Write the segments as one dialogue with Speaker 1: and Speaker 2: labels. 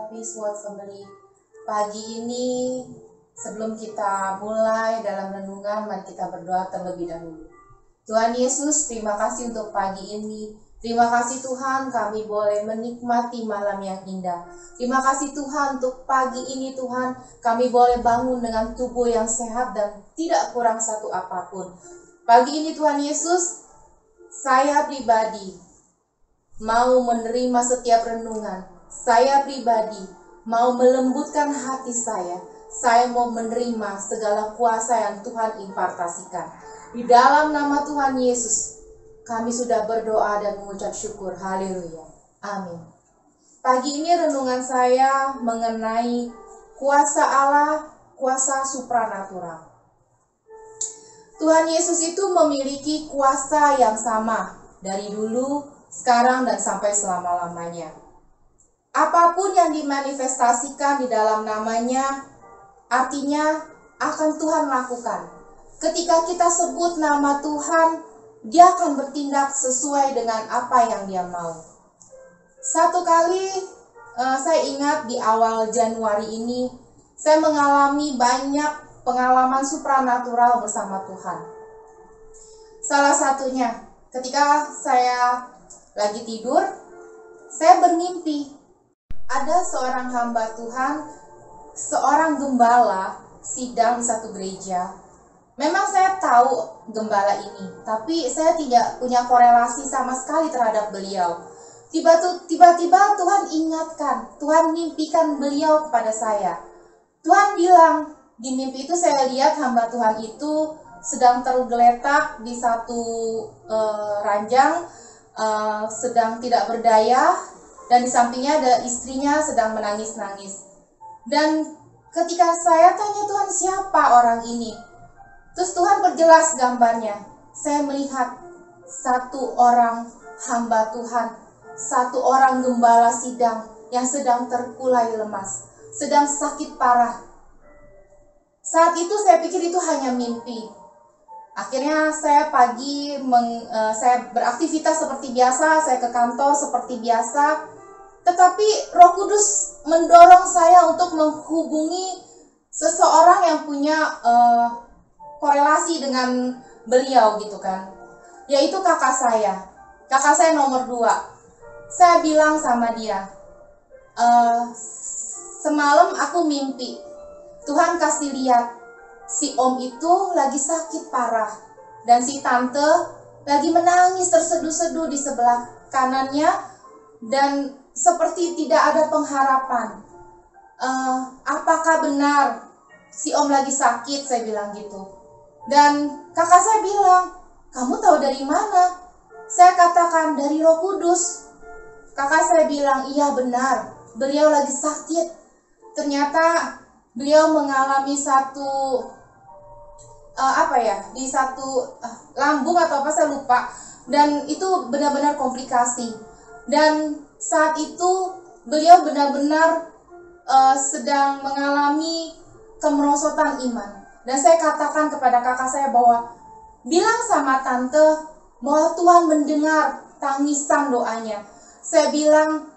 Speaker 1: Peace Word Family. Pagi ini sebelum kita mulai dalam renungan, mari kita berdoa terlebih dahulu. Tuhan Yesus, terima kasih untuk pagi ini. Terima kasih Tuhan, kami boleh menikmati malam yang indah. Terima kasih Tuhan untuk pagi ini Tuhan, kami boleh bangun dengan tubuh yang sehat dan tidak kurang satu apapun. Pagi ini Tuhan Yesus, saya pribadi mau menerima setiap renungan. Saya pribadi mau melembutkan hati saya. Saya mau menerima segala kuasa yang Tuhan impartasikan. Di dalam nama Tuhan Yesus, kami sudah berdoa dan mengucap syukur. Haleluya. Amin. Pagi ini renungan saya mengenai kuasa Allah, kuasa supranatural. Tuhan Yesus itu memiliki kuasa yang sama dari dulu, sekarang, dan sampai selama-lamanya. Apapun yang dimanifestasikan di dalam namanya, artinya akan Tuhan lakukan. Ketika kita sebut nama Tuhan, Dia akan bertindak sesuai dengan apa yang Dia mau. Satu kali saya ingat di awal Januari ini, saya mengalami banyak pengalaman supranatural bersama Tuhan. Salah satunya, ketika saya lagi tidur, saya bermimpi. Ada seorang hamba Tuhan, seorang gembala sidang di satu gereja. Memang saya tahu gembala ini, tapi saya tidak punya korelasi sama sekali terhadap beliau. Tiba-tiba Tuhan ingatkan, Tuhan mimpikan beliau kepada saya. Tuhan bilang, di mimpi itu saya lihat hamba Tuhan itu sedang tergeletak di satu ranjang, sedang tidak berdaya, dan di sampingnya ada istrinya sedang menangis-nangis. Dan ketika saya tanya Tuhan, siapa orang ini? Terus Tuhan perjelas gambarnya. Saya melihat satu orang hamba Tuhan, satu orang gembala sidang yang sedang terkulai lemas, sedang sakit parah. Saat itu saya pikir itu hanya mimpi. Akhirnya saya saya beraktivitas seperti biasa, saya ke kantor seperti biasa. Tetapi Roh Kudus mendorong saya untuk menghubungi seseorang yang punya korelasi dengan beliau gitu kan. Yaitu kakak saya nomor 2. Saya bilang sama dia, semalam aku mimpi, Tuhan kasih lihat si om itu lagi sakit parah. Dan si tante lagi menangis terseduh-seduh di sebelah kanannya. Dan seperti tidak ada pengharapan. Apakah benar si om lagi sakit? Saya bilang gitu. Dan kakak saya bilang, kamu tahu dari mana? Saya katakan, dari Roh Kudus. Kakak saya bilang, iya benar, beliau lagi sakit. Ternyata beliau mengalami satu di satu lambung atau apa saya lupa. Dan itu benar-benar komplikasi. Dan saat itu beliau benar-benar sedang mengalami kemerosotan iman. Dan saya katakan kepada kakak saya bahwa bilang sama tante bahwa Tuhan mendengar tangisan doanya. Saya bilang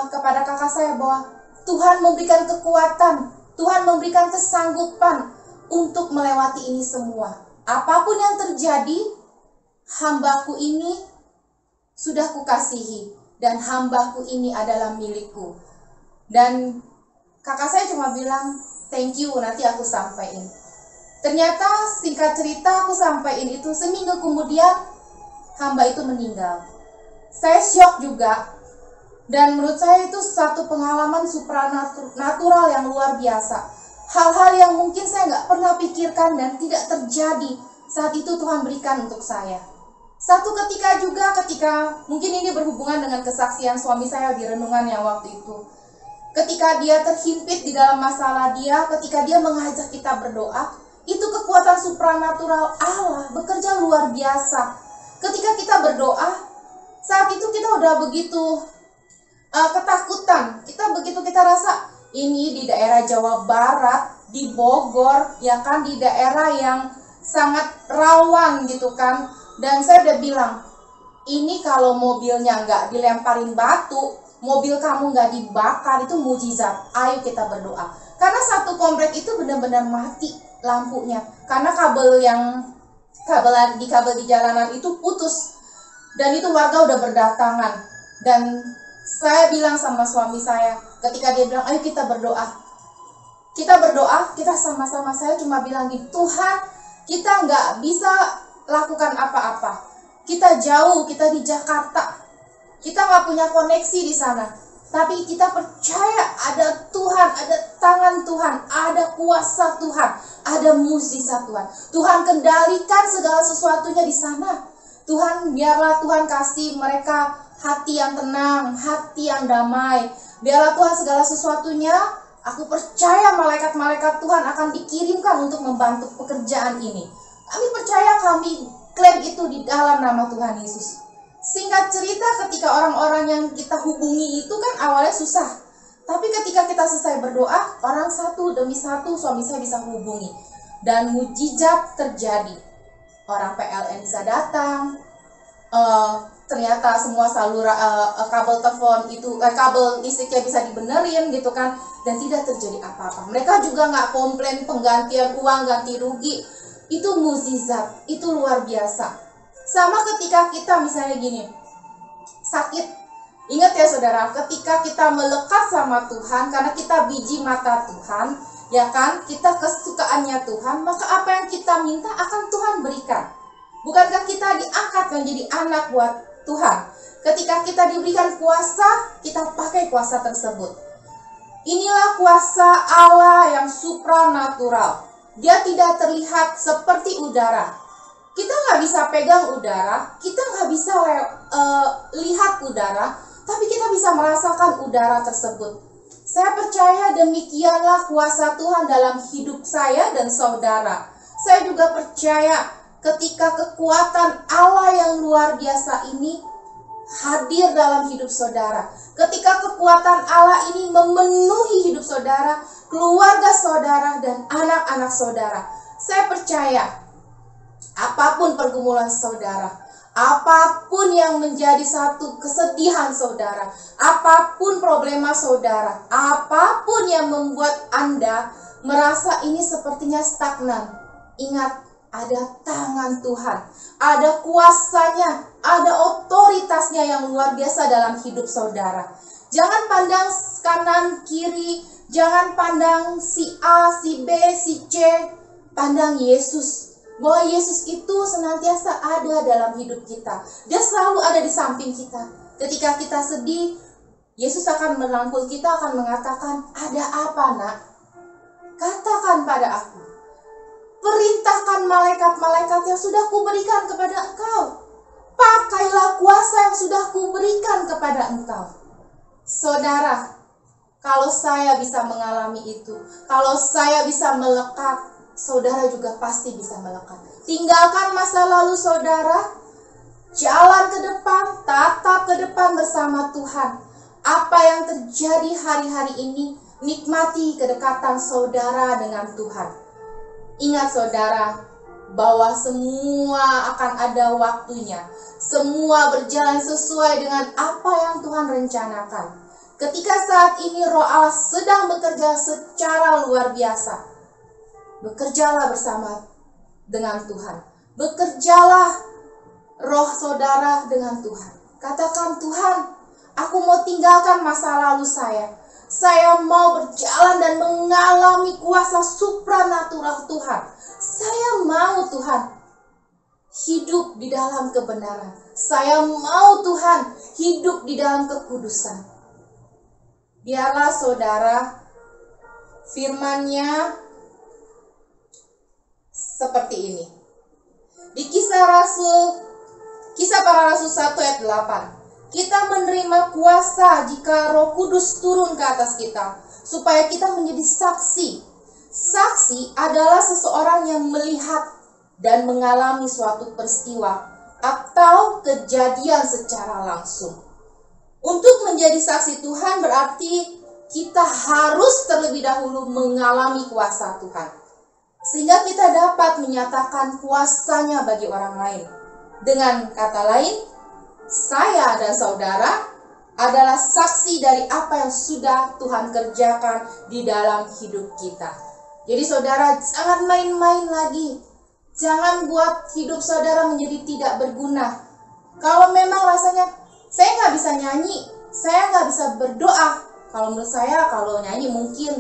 Speaker 1: kepada kakak saya bahwa Tuhan memberikan kekuatan, Tuhan memberikan kesanggupan untuk melewati ini semua. Apapun yang terjadi, hambaku ini sudah kukasihi, dan hambaku ini adalah milikku. Dan kakak saya cuma bilang, thank you, nanti aku sampaikan. Ternyata singkat cerita aku sampaikan itu, seminggu kemudian hamba itu meninggal. Saya syok juga. Dan menurut saya itu satu pengalaman supranatural yang luar biasa. Hal-hal yang mungkin saya nggak pernah pikirkan dan tidak terjadi, saat itu Tuhan berikan untuk saya. Satu ketika juga, ketika mungkin ini berhubungan dengan kesaksian suami saya di renungan yang waktu itu. Ketika dia terhimpit di dalam masalah dia, ketika dia mengajak kita berdoa, itu kekuatan supranatural Allah bekerja luar biasa. Ketika kita berdoa, saat itu kita udah begitu ketakutan. Kita rasa ini di daerah Jawa Barat, di Bogor, ya kan, di daerah yang sangat rawan gitu kan. Dan saya udah bilang, ini kalau mobilnya nggak dilemparin batu, mobil kamu nggak dibakar, itu mujizat. Ayo kita berdoa. Karena satu komplek itu benar-benar mati lampunya. Karena kabel di jalanan itu putus. Dan itu warga udah berdatangan. Dan saya bilang sama suami saya, ketika dia bilang, ayo kita berdoa. Kita berdoa, kita sama-sama, saya cuma bilang gitu, Tuhan, kita nggak bisa lakukan apa-apa. Kita jauh, kita di Jakarta. Kita nggak punya koneksi di sana. Tapi kita percaya ada Tuhan, ada tangan Tuhan, ada kuasa Tuhan, ada mukjizat Tuhan. Tuhan kendalikan segala sesuatunya di sana. Tuhan, biarlah Tuhan kasih mereka hati yang tenang, hati yang damai. Biarlah Tuhan segala sesuatunya, aku percaya malaikat-malaikat Tuhan akan dikirimkan untuk membantu pekerjaan ini. Kami percaya, kami klaim itu di dalam nama Tuhan Yesus. Singkat cerita, ketika orang-orang yang kita hubungi itu kan awalnya susah. Tapi ketika kita selesai berdoa, orang satu demi satu suami saya bisa hubungi. Dan mujizat terjadi. Orang PLN bisa datang. Ternyata semua saluran kabel telepon itu, kabel listriknya bisa dibenerin gitu kan. Dan tidak terjadi apa-apa. Mereka juga nggak komplain penggantian uang, ganti rugi. Itu mukjizat, itu luar biasa. Sama ketika kita misalnya gini, sakit. Ingat ya saudara, ketika kita melekat sama Tuhan, karena kita biji mata Tuhan, ya kan, kita kesukaannya Tuhan, maka apa yang kita minta akan Tuhan berikan. Bukankah kita diangkat menjadi anak buat Tuhan? Ketika kita diberikan kuasa, kita pakai kuasa tersebut. Inilah kuasa Allah yang supranatural. Dia tidak terlihat seperti udara. Kita nggak bisa pegang udara, kita nggak bisa lihat udara, tapi kita bisa merasakan udara tersebut. Saya percaya demikianlah kuasa Tuhan dalam hidup saya dan saudara. Saya juga percaya ketika kekuatan Allah yang luar biasa ini hadir dalam hidup saudara. Ketika kekuatan Allah ini memenuhi hidup saudara, keluarga saudara, dan anak-anak saudara. Saya percaya apapun pergumulan saudara, apapun yang menjadi satu kesedihan saudara, apapun problema saudara, apapun yang membuat Anda merasa ini sepertinya stagnan, ingat, ada tangan Tuhan, ada kuasanya, ada otoritasnya yang luar biasa dalam hidup saudara. Jangan pandang kanan kiri, jangan pandang si A, si B, si C, pandang Yesus. Bahwa Yesus itu senantiasa ada dalam hidup kita. Dia selalu ada di samping kita. Ketika kita sedih, Yesus akan merangkul kita, akan mengatakan, ada apa nak? Katakan pada aku. Perintahkan malaikat-malaikat yang sudah kuberikan kepada engkau. Pakailah kuasa yang sudah kuberikan kepada engkau. Saudara, kalau saya bisa mengalami itu, kalau saya bisa melekat, saudara juga pasti bisa melekat. Tinggalkan masa lalu saudara, jalan ke depan, tatap ke depan bersama Tuhan. Apa yang terjadi hari-hari ini, nikmati kedekatan saudara dengan Tuhan. Ingat saudara, bahwa semua akan ada waktunya. Semua berjalan sesuai dengan apa yang Tuhan rencanakan. Ketika saat ini Roh Allah sedang bekerja secara luar biasa, bekerjalah bersama dengan Tuhan. Bekerjalah roh saudara dengan Tuhan. Katakan, Tuhan, aku mau tinggalkan masa lalu saya. Saya mau berjalan dan mengalami kuasa supranatural Tuhan. Saya mau Tuhan hidup di dalam kebenaran. Saya mau Tuhan hidup di dalam kekudusan. Biarlah saudara, firman-Nya seperti ini. Di Kisah Para Rasul 1 ayat 8. Kita menerima kuasa jika Roh Kudus turun ke atas kita, supaya kita menjadi saksi. Saksi adalah seseorang yang melihat dan mengalami suatu peristiwa atau kejadian secara langsung. Untuk menjadi saksi Tuhan berarti kita harus terlebih dahulu mengalami kuasa Tuhan, sehingga kita dapat menyatakan kuasanya bagi orang lain. Dengan kata lain, saya dan saudara adalah saksi dari apa yang sudah Tuhan kerjakan di dalam hidup kita. Jadi saudara, jangan main-main lagi. Jangan buat hidup saudara menjadi tidak berguna. Kalau memang rasanya, saya nggak bisa nyanyi, saya nggak bisa berdoa. Kalau menurut saya, kalau nyanyi mungkin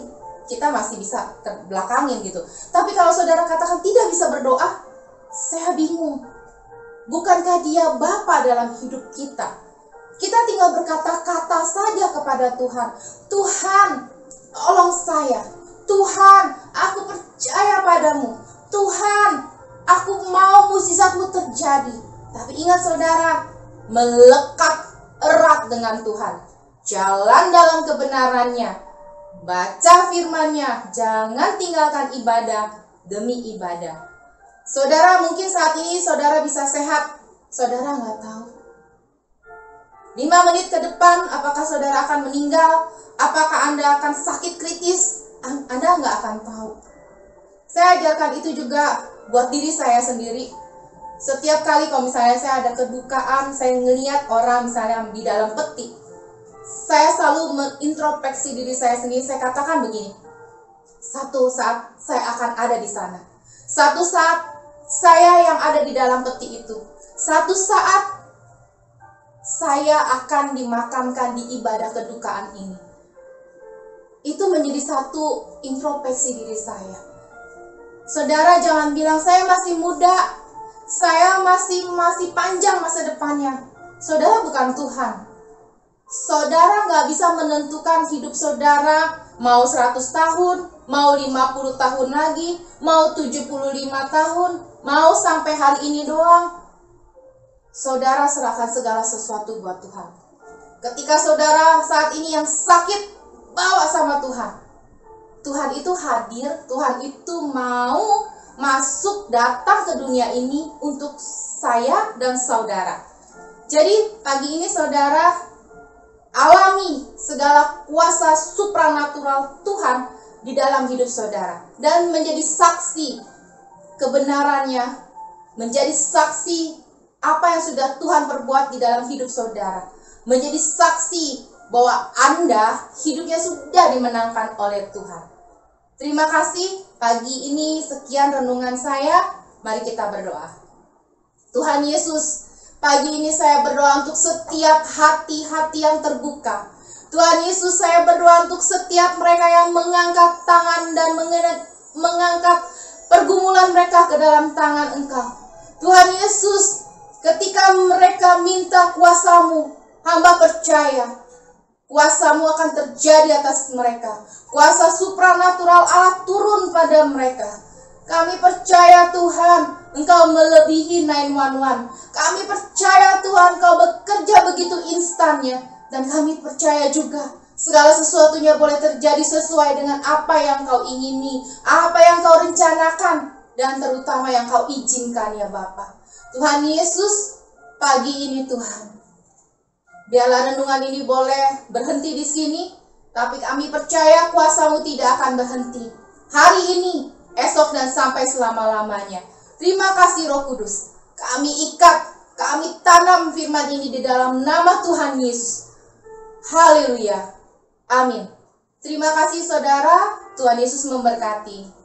Speaker 1: kita masih bisa terbelakangin gitu. Tapi kalau saudara katakan tidak bisa berdoa, saya bingung. Bukankah Dia Bapa dalam hidup kita? Kita tinggal berkata-kata saja kepada Tuhan. Tuhan, tolong saya. Tuhan, aku percaya padamu. Tuhan, aku mau mukjizat-Mu terjadi. Tapi ingat saudara, melekat erat dengan Tuhan. Jalan dalam kebenarannya. Baca firman-Nya. Jangan tinggalkan ibadah demi ibadah. Saudara, mungkin saat ini saudara bisa sehat. Saudara nggak tahu. 5 menit ke depan, apakah saudara akan meninggal? Apakah Anda akan sakit kritis? Anda nggak akan tahu. Saya ajarkan itu juga buat diri saya sendiri. Setiap kali kalau misalnya saya ada kedukaan, saya ngelihat orang misalnya di dalam peti, saya selalu mengintrospeksi diri saya sendiri. Saya katakan begini, satu saat saya akan ada di sana. Satu saat saya yang ada di dalam peti itu. Satu saat saya akan dimakamkan di ibadah kedukaan ini. Itu menjadi satu introspeksi diri saya. Saudara jangan bilang saya masih muda, saya masih panjang masa depannya. Saudara bukan Tuhan. Saudara nggak bisa menentukan hidup saudara mau 100 tahun, mau 50 tahun lagi, mau 75 tahun, mau sampai hari ini doang. Saudara serahkan segala sesuatu buat Tuhan. Ketika saudara saat ini yang sakit, bawa sama Tuhan. Tuhan itu hadir, Tuhan itu mau masuk datang ke dunia ini untuk saya dan saudara. Jadi pagi ini saudara alami segala kuasa supranatural Tuhan di dalam hidup saudara. Dan menjadi saksi kebenarannya, menjadi saksi apa yang sudah Tuhan perbuat di dalam hidup saudara. Menjadi saksi bahwa Anda hidupnya sudah dimenangkan oleh Tuhan. Terima kasih. Pagi ini sekian renungan saya. Mari kita berdoa. Tuhan Yesus, pagi ini saya berdoa untuk setiap hati-hati yang terbuka. Tuhan Yesus, saya berdoa untuk setiap mereka yang mengangkat tangan dan mengangkat pergumulan mereka ke dalam tangan Engkau. Tuhan Yesus, ketika mereka minta kuasa-Mu, hamba percaya kuasa-Mu akan terjadi atas mereka. Kuasa supranatural Allah turun pada mereka. Kami percaya Tuhan, Engkau melebihi 911. Kami percaya Tuhan, Engkau bekerja begitu instannya. Dan kami percaya juga segala sesuatunya boleh terjadi sesuai dengan apa yang Kau ingini, apa yang Kau rencanakan, dan terutama yang Kau izinkan ya Bapa. Tuhan Yesus, pagi ini Tuhan, biarlah renungan ini boleh berhenti di sini, tapi kami percaya kuasa-Mu tidak akan berhenti. Hari ini, esok dan sampai selama-lamanya. Terima kasih Roh Kudus. Kami ikat, kami tanam firman ini di dalam nama Tuhan Yesus. Haleluya. Amin. Terima kasih saudara, Tuhan Yesus memberkati.